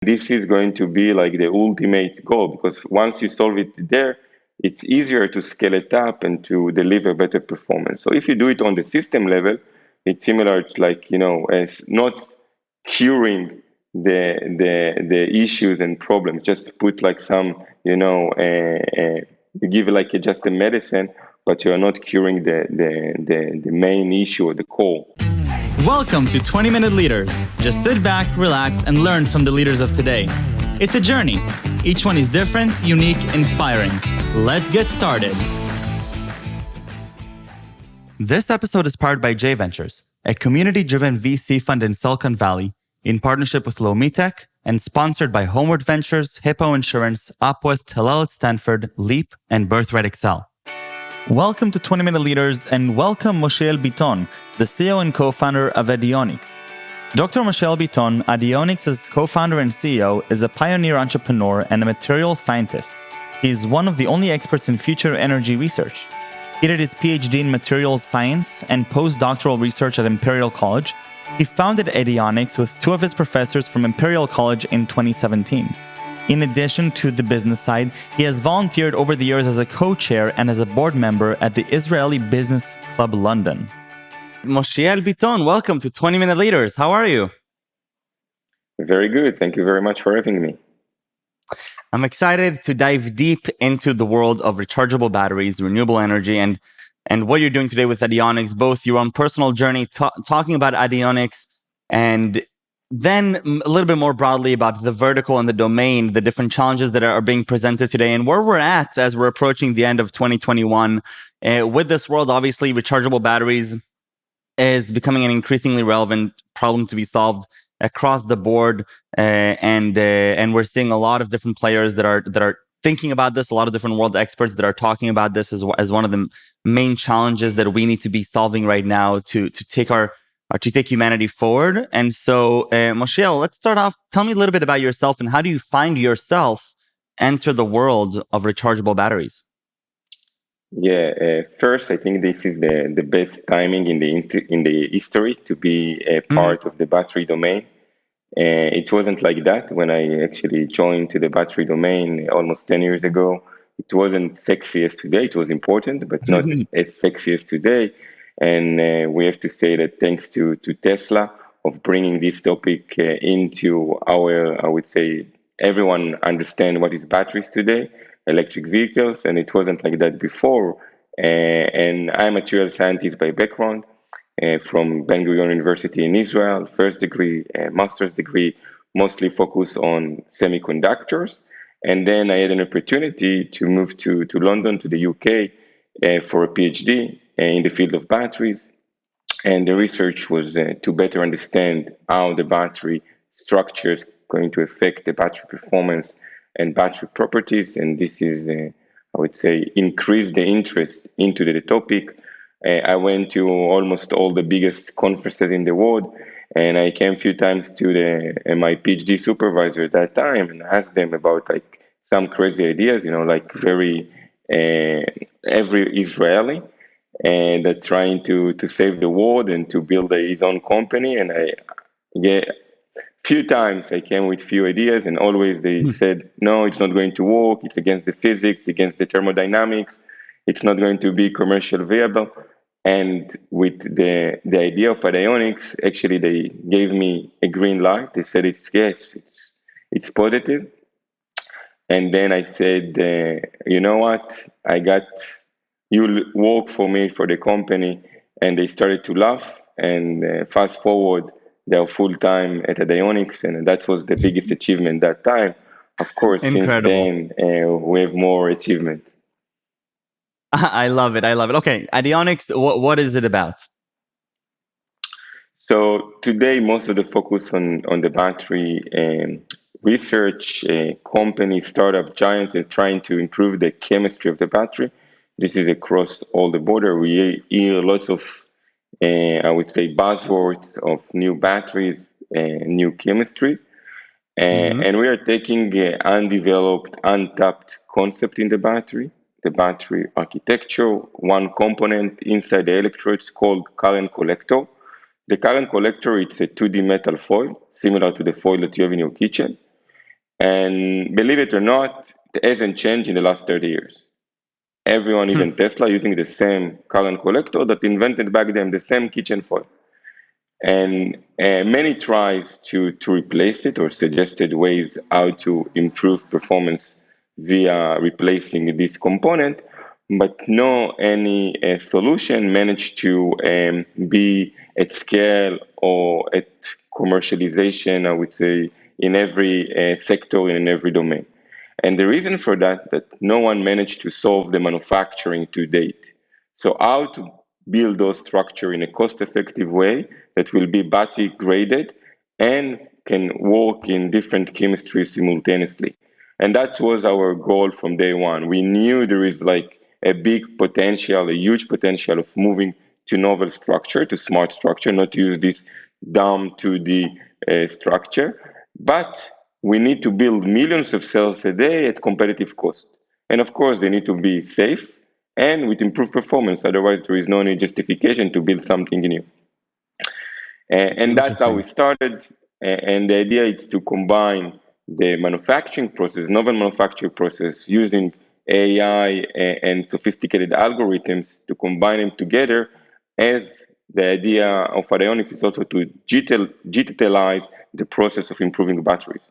This is going to be like the ultimate goal, because once you solve it there, it's easier to scale it up and to deliver better performance. So if you do it on the system level, it's similar to as not curing the issues and problems. Just put like some, you give like just a medicine, but you are not curing the main issue or the core. Welcome to 20-Minute Leaders. Just sit back, relax, and learn from the leaders of today. It's a journey. Each one is different, unique, inspiring. Let's get started. This episode is powered by J Ventures, a community-driven VC fund in Silicon Valley, in partnership with Lomitech, and sponsored by Homeward Ventures, Hippo Insurance, Upwest, Hillel at Stanford, Leap, and Birthright Excel. Welcome to 20-Minute Leaders, and welcome Moshiel Biton, the CEO and co-founder of Addionics. Dr. Moshiel Biton, Addionics' co-founder and CEO, is a pioneer entrepreneur and a materials scientist. He is one of the only experts in future energy research. He did his Ph.D. in Materials Science and Post-doctoral research at Imperial College. He founded Addionics with two of his professors from Imperial College in 2017. In addition to the business side, he has volunteered over the years as a co-chair and as a board member at the Israeli Business Club London. Moshiel Biton, welcome to 20-Minute Leaders. How are you? Very good. Thank you very much for having me. I'm excited to dive deep into the world of rechargeable batteries, renewable energy, and what you're doing today with Addionics, both your own personal journey, talking about Addionics, and then a little bit more broadly about the vertical and the domain, the different challenges that are being presented today, and where we're at as we're approaching the end of 2021. With this world, obviously, rechargeable batteries is becoming an increasingly relevant problem to be solved across the board, and we're seeing a lot of different players that are thinking about this. A lot of different world experts that are talking about this as one of the main challenges that we need to be solving right now to take humanity forward. And so, Moshiel, let's start off. Tell me a little bit about yourself and how do you find yourself enter the world of rechargeable batteries? Yeah, first, I think this is the best timing in the history to be a part of the battery domain. It wasn't like that when I actually joined to the battery domain almost 10 years ago. It wasn't sexy as today. It was important, but not as sexy as today. And we have to say that thanks to Tesla of bringing this topic into our, I would say, everyone understand what is batteries today, electric vehicles, and it wasn't like that before. And I'm a material scientist by background from Ben Gurion University in Israel, first degree, master's degree, mostly focused on semiconductors. And then I had an opportunity to move to London, to the UK, for a Ph.D. In the field of batteries. And the research was to better understand how the battery structure is going to affect the battery performance and battery properties. And this is, I would say, increase the interest into the topic. I went to almost all the biggest conferences in the world, and I came a few times to my PhD supervisor at that time and asked them about like some crazy ideas, like very every Israeli and trying to save the world and to build his own company. And few times I came with few ideas, and always they said, no, it's not going to work. It's against the physics, against the thermodynamics. It's not going to be commercial viable. And with the idea of Addionics, actually they gave me a green light. They said it's positive. And then I said, you know what? You'll work for me for the company. And they started to laugh. And fast forward, they're full-time at Addionics, and that was the biggest achievement that time. Of course, Incredible. Since then, we have more achievements. I love it. Okay, Addionics, what is it about? So today, most of the focus on the battery research, company, startup giants are trying to improve the chemistry of the battery. This is across all the border. We hear lots of I would say buzzwords of new batteries, new chemistries, and we are taking undeveloped, untapped concept in the battery architecture, one component inside the electrodes called current collector. The current collector, it's a 2D metal foil, similar to the foil that you have in your kitchen. And believe it or not, it hasn't changed in the last 30 years. Everyone, even Tesla, using the same current collector that invented back then, the same kitchen foil. And many tries to replace it or suggested ways how to improve performance via replacing this component, but no any solution managed to be at scale or at commercialization, I would say, in every sector and in every domain. And the reason for that, that no one managed to solve the manufacturing to date. So how to build those structure in a cost-effective way that will be battery graded and can work in different chemistries simultaneously. And that was our goal from day one. We knew there is like a big potential, a huge potential of moving to novel structure, to smart structure, not to use this dumb 2D structure. But we need to build millions of cells a day at competitive cost. And of course, they need to be safe and with improved performance. Otherwise, there is no any justification to build something new. And that's how we Interesting. started. And the idea is to combine the manufacturing process, novel manufacturing process, using AI and sophisticated algorithms to combine them together. As the idea of Addionics is also to digitalize the process of improving batteries.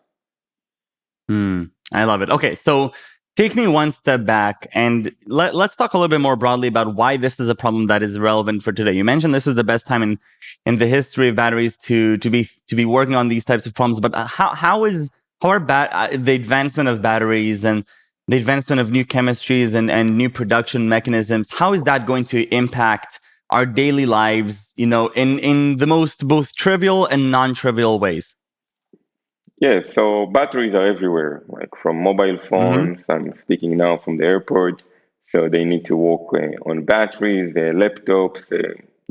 I love it. Okay, so take me one step back and let's talk a little bit more broadly about why this is a problem that is relevant for today. You mentioned this is the best time in the history of batteries to be working on these types of problems, but how are the advancement of batteries and the advancement of new chemistries and new production mechanisms, how is that going to impact our daily lives, in the most both trivial and non-trivial ways? Yeah, so batteries are everywhere, like from mobile phones. I'm speaking now from the airport. So they need to work on batteries, laptops,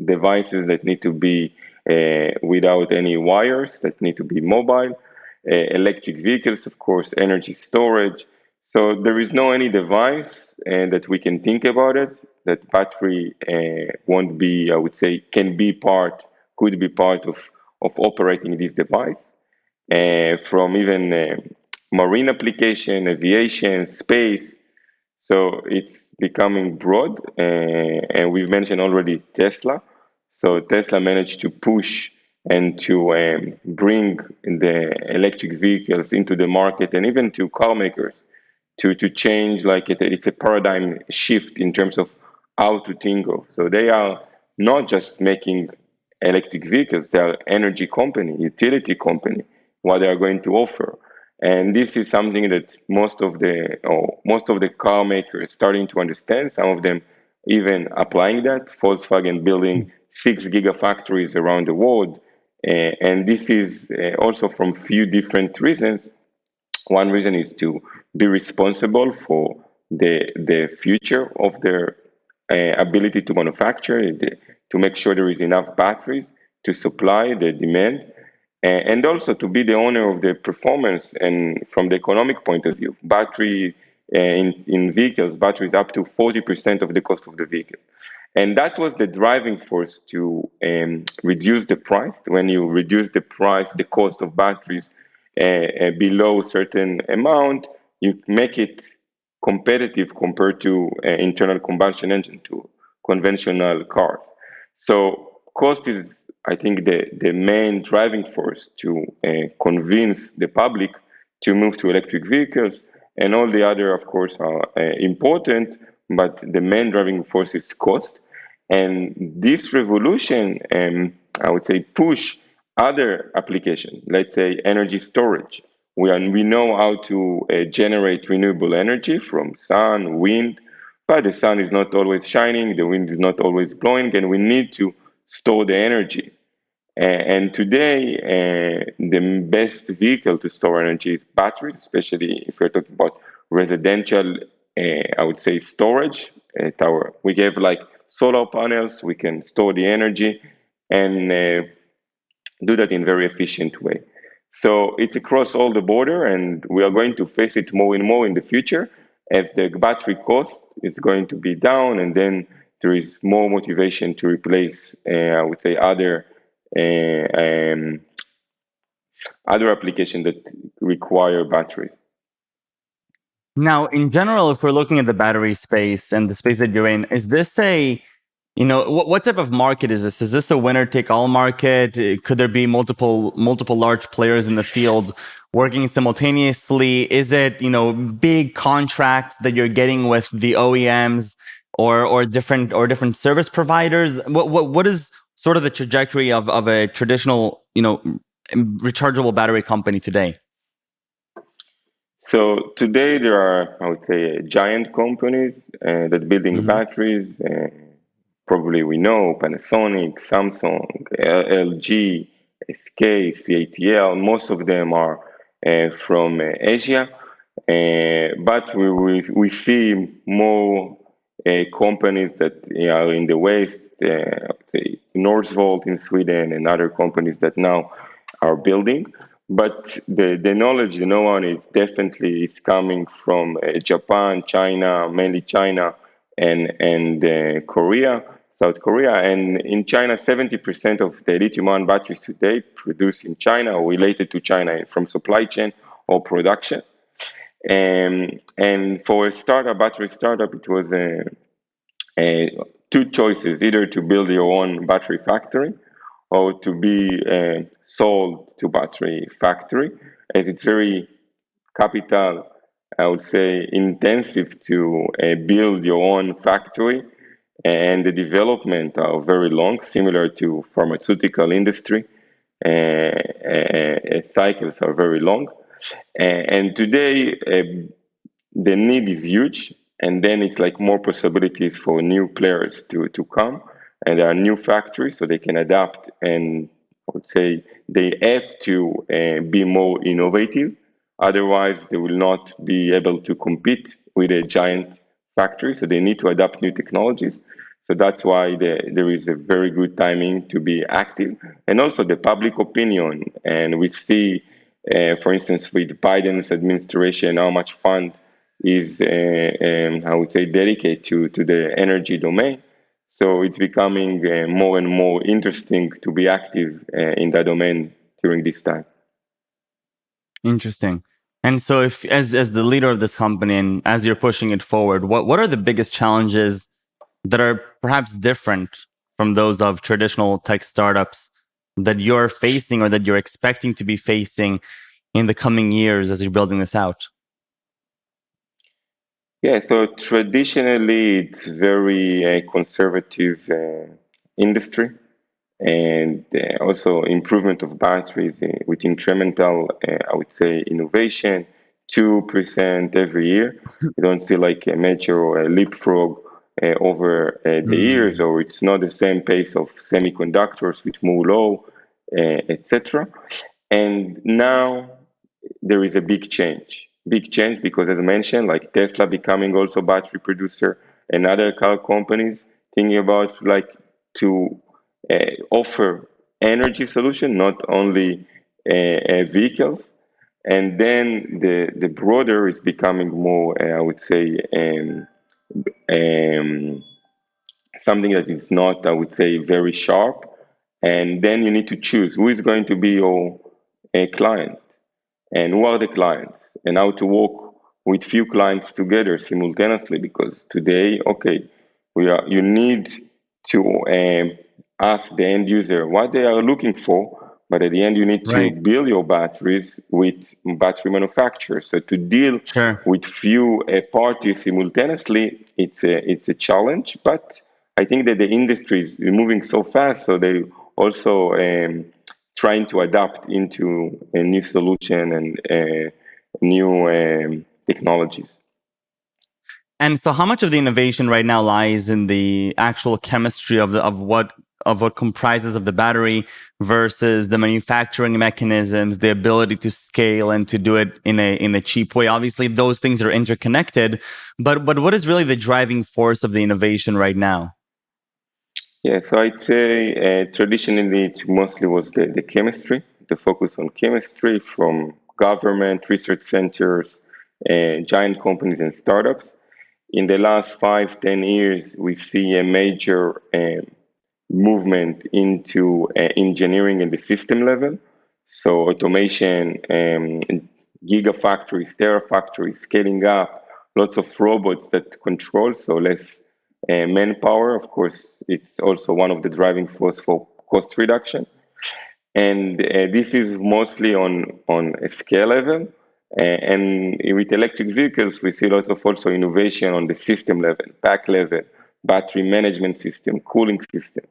devices that need to be without any wires, that need to be mobile, electric vehicles, of course, energy storage. So there is no any device that we can think about it that battery won't be, I would say, could be part of operating this device from even marine application, aviation, space. So it's becoming broad, and we've mentioned already Tesla. So Tesla managed to push and to bring the electric vehicles into the market, and even to car makers to change. Like it's a paradigm shift in terms of how to think of. So they are not just making electric vehicles; they are energy company, utility company. What they are going to offer, and this is something that most of the car makers starting to understand. Some of them even applying that. Volkswagen building 6 gigafactories around the world, and this is also from few different reasons. One reason is to be responsible for the future of their ability to manufacture, to make sure there is enough batteries to supply the demand, and also to be the owner of the performance. And from the economic point of view, battery in vehicles, batteries up to 40% of the cost of the vehicle. And that was the driving force to reduce the price. When you reduce the price, the cost of batteries below a certain amount, you make it competitive compared to internal combustion engine, to conventional cars. So cost is, I think, the main driving force to convince the public to move to electric vehicles, and all the other, of course, are important, but the main driving force is cost. And this revolution, I would say, push other applications. Let's say energy storage. We know how to generate renewable energy from sun, wind, but the sun is not always shining, the wind is not always blowing, and we need to store the energy. And today, the best vehicle to store energy is batteries, especially if we're talking about residential, I would say, storage. We have like solar panels, we can store the energy and do that in very efficient way. So it's across all the border, and we are going to face it more and more in the future as the battery cost is going to be down, and then there is more motivation to replace, I would say, other uh, um, other applications that require batteries. Now, in general, if we're looking at the battery space and the space that you're in, is this a, what type of market is this? Is this a winner take all market? Could there be multiple large players in the field working simultaneously? Is it, big contracts that you're getting with the OEMs or different service providers? What is sort of the trajectory of a traditional, rechargeable battery company today? So today there are, I would say, giant companies that building Hmm. batteries. Probably we know Panasonic, Samsung, LG, SK, CATL. Most of them are from Asia, but we see more companies that are in the West, say Northvolt in Sweden, and other companies that now are building. But the knowledge, the know-how is definitely is coming from Japan, China, mainly China, and Korea, South Korea. And in China, 70% of the lithium-ion batteries today produced in China or related to China from supply chain or production. And for a startup, battery startup, it was uh, two choices: either to build your own battery factory or to be sold to battery factory, as it's very capital, I would say, intensive to build your own factory, and the development are very long, similar to pharmaceutical industry. Cycles are very long, and today the need is huge, and then it's like more possibilities for new players to come, and there are new factories so they can adapt, and I would say they have to be more innovative, otherwise they will not be able to compete with a giant factory, so they need to adapt new technologies. So that's why there is a very good timing to be active, and also the public opinion, and we see for instance with Biden's administration how much fund is, I would say, dedicated to the energy domain. So it's becoming more and more interesting to be active in that domain during this time. Interesting. And so, if as the leader of this company and as you're pushing it forward, what are the biggest challenges that are perhaps different from those of traditional tech startups that you're facing or that you're expecting to be facing in the coming years as you're building this out? Yeah, so traditionally it's very conservative industry, and also improvement of batteries with incremental, I would say, innovation, 2% every year. You don't see like a major or a leapfrog over the years, Mm. or it's not the same pace of semiconductors with more low, etc. And now there is a big change because, as I mentioned, like Tesla becoming also battery producer, and other car companies thinking about like to offer energy solution, not only vehicles. And then the broader is becoming more, I would say, um, something that is not, I would say, very sharp. And then you need to choose who is going to be your client, and who are the clients, and how to work with few clients together simultaneously. Because today, okay, you need to ask the end user what they are looking for, but at the end you need to Right. build your batteries with battery manufacturers. So to deal Sure. with few parties simultaneously, it's a challenge. But I think that the industry is moving so fast, so they also trying to adapt into a new solution and new technologies. And so, how much of the innovation right now lies in the actual chemistry of what comprises of the battery versus the manufacturing mechanisms, the ability to scale and to do it in a cheap way? Obviously, those things are interconnected, but what is really the driving force of the innovation right now? Yeah, so I'd say traditionally it mostly was the chemistry, the focus on chemistry from government, research centers, giant companies and startups. In the last 5, 10 years, we see a major movement into engineering at the system level. So automation, gigafactories, terafactories, scaling up, lots of robots that control, so less manpower. Of course, it's also one of the driving force for cost reduction. And this is mostly on a scale level. And with electric vehicles, we see lots of also innovation on the system level, pack level, battery management system, cooling system.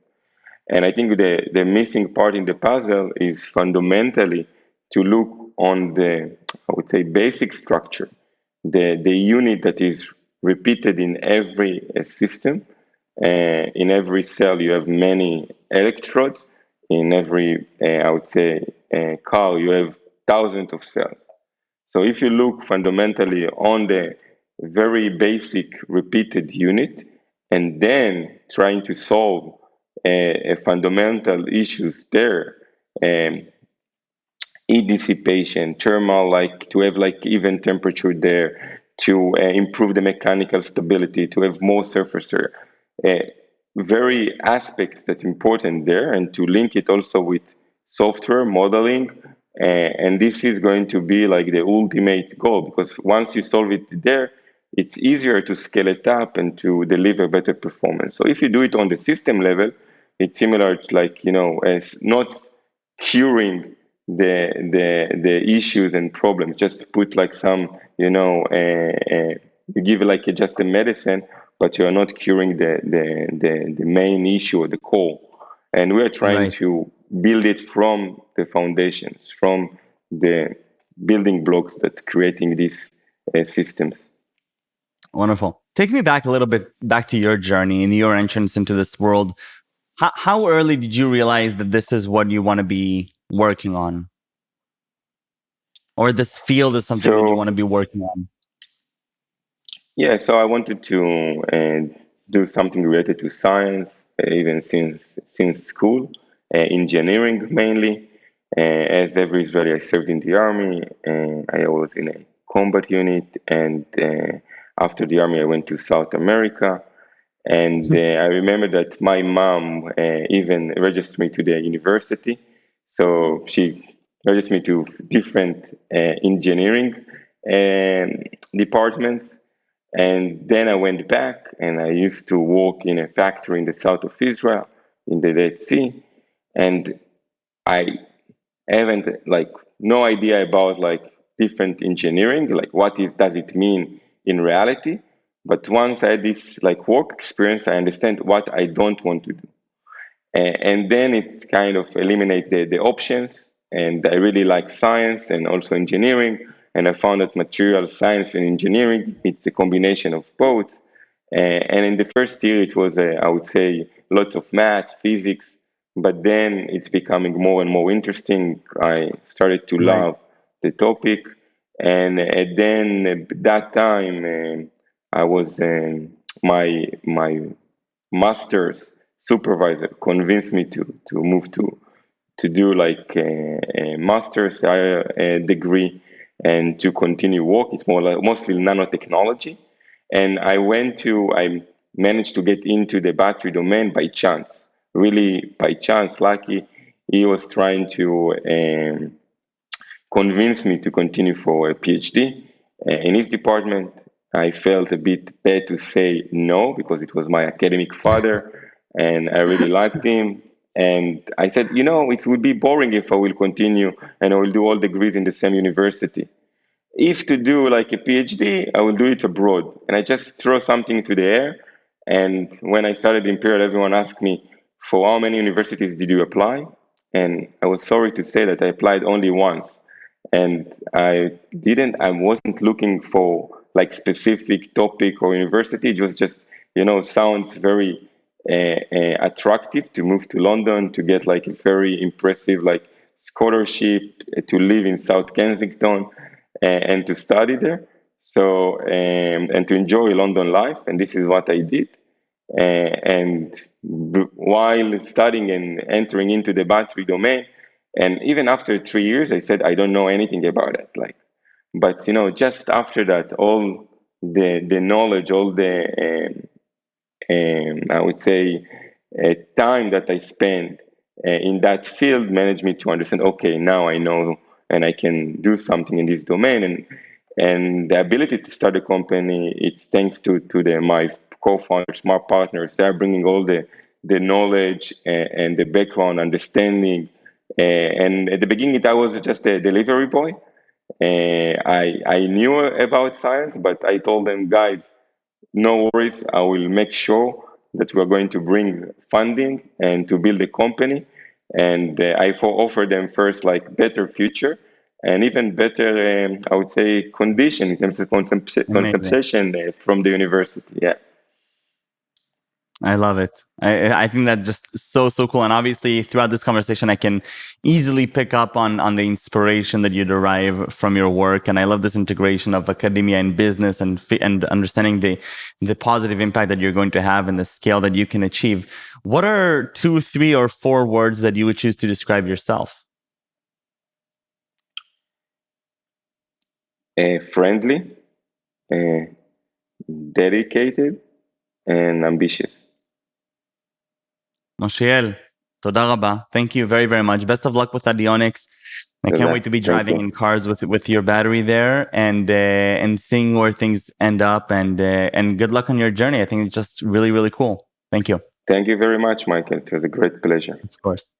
And I think the missing part in the puzzle is fundamentally to look on the, I would say, basic structure, the unit that is repeated in every system. In every cell, you have many electrodes. In every, I would say, car, you have thousands of cells. So if you look fundamentally on the very basic repeated unit and then trying to solve a fundamental issues there, um, heat dissipation, thermal, like to have like even temperature there, to improve the mechanical stability, to have more surface area. Uh, very aspects that important there, and to link it also with software modeling. And this is going to be like the ultimate goal, because once you solve it there, it's easier to scale it up and to deliver better performance. So if you do it on the system level, it's similar to like, as not curing the issues and problems. Just put like some, you give like just a medicine, but you are not curing the main issue or the core. And we are trying Right. to build it from the foundations, from the building blocks that creating these systems. Wonderful. Take me back a little bit, back to your journey and your entrance into this world. How early did you realize that this is what you want to be working on? Or this field is something that you So want to be working on? yeah, so I wanted to do something related to science, even since school, engineering mainly. As every Israeli, I served in the army, and I was in a combat unit. And after the army, I went to South America. And I remember that my mom even registered me to the university. So she registered me to different engineering departments. And then I went back and I used to work in a factory in the south of Israel, in the Dead Sea. And I haven't like no idea about like different engineering, like does it mean in reality. But once I had this like work experience, I understand what I don't want to do. And then it's kind of eliminate the options. And I really like science and also engineering. And I found that material science and engineering, it's a combination of both. And in the first year, it was, I would say, lots of math, physics, but then it's becoming more and more interesting. I started to Right. love the topic. And then that time, I was my master's supervisor convinced me to move to do like a master's degree and to continue work. It's more like mostly nanotechnology. And I managed to get into the battery domain by chance, really by chance, lucky. He was trying to convinced me to continue for a PhD in his department. I felt a bit bad to say no because it was my academic father and I really liked him. And I said, it would be boring if I will continue and I will do all degrees in the same university. If to do like a PhD, I will do it abroad. And I just throw something into the air. And when I started Imperial, everyone asked me, for how many universities did you apply? And I was sorry to say that I applied only once. And I wasn't looking for like specific topic or university. It was just, sounds very attractive to move to London to get like a very impressive like scholarship to live in South Kensington and to study there. So and to enjoy London life, and this is what I did. And while studying and entering into the battery domain, and even after 3 years, I said I don't know anything about it. Like, but just after that, all the knowledge, all the I would say time that I spent in that field managed me to understand, okay, now I know and I can do something in this domain. And the ability to start a company, it's thanks to my co-founders, my partners. They're bringing all the knowledge and the background understanding. And at the beginning, I was just a delivery boy. I knew about science, but I told them, guys, no worries, I will make sure that we're going to bring funding and to build a company. And I offer them first like better future and even better, I would say, condition in terms of Amazing. compensation from the university. Yeah. I love it. I think that's just so cool. And obviously, throughout this conversation, I can easily pick up on the inspiration that you derive from your work. And I love this integration of academia and business and understanding the positive impact that you're going to have and the scale that you can achieve. What are 2, 3, or 4 words that you would choose to describe yourself? Friendly, uh, dedicated, and ambitious. Moshiel, toda rabba. Thank you very, very much. Best of luck with Addionics. I can't wait to be Thank driving you. in cars with your battery there and seeing where things end up and good luck on your journey. I think it's just really, really cool. Thank you. Thank you very much, Michael. It was a great pleasure. Of course.